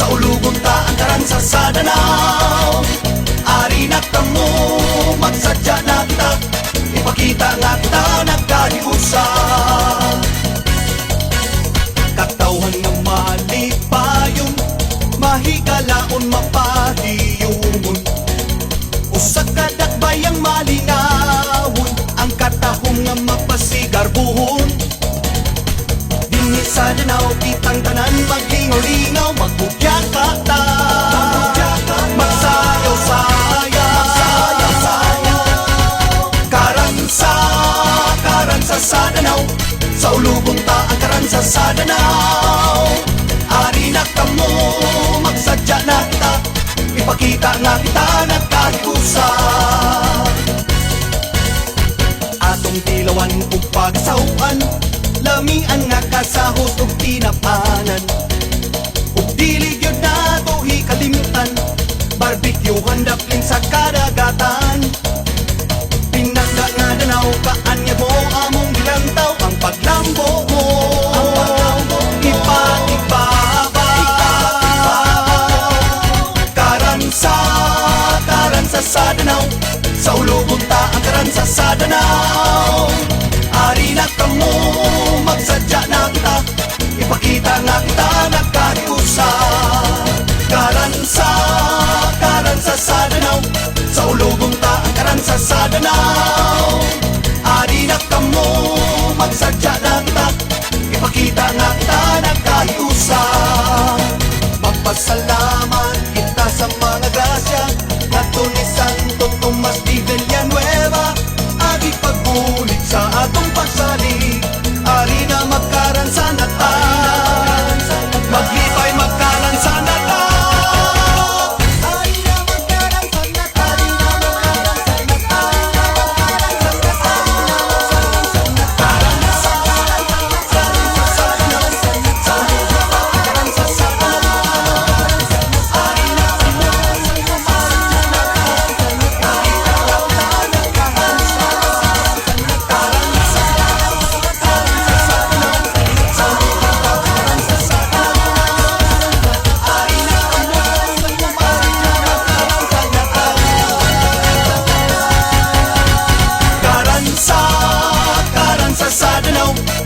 sa ulugon ta ang karansa sa Danau. Ari na kamo, magsadya na kita, ipakita nga kita nagkahiusa. Katawhan nga malipayon, mahigalaon mapahiyumon, usa ka dakbayang malingawon, ang katahom nga mapasigarbuhon. Dinhi sa Danau kitang tanan maglingaw-lingaw, magbugya ka ta, magsayaw-sayaw. Karansa sa Danau, sa ulugon ta ang karansa sa Danau. Ari na kamo, magsadya na kita, ipakita nga kita nagkahiusa. Atong tilawan ug pagsawan, lamian nga kasahos ug tinapanan, ug dili gyud nato hikalimtan, barbecue handapin sa kadagatan. Pinangga nga Danau, kaanyag mo among gilantaw, ang paglambo mo karansa sa Danau, sa ulugon ta ang karansa sa Danau. Ari na kamo, magsadya na kita, ipakita nga kita nagkahiusa. Karansa sa Danau, sa ulugon ta ang karansa sa Danau. Ari na kamo, magsadya na kita, ipakita nga kita nagkahiusa. Magpasalamat kita sa mga grasya, nga ni Santo Tomas di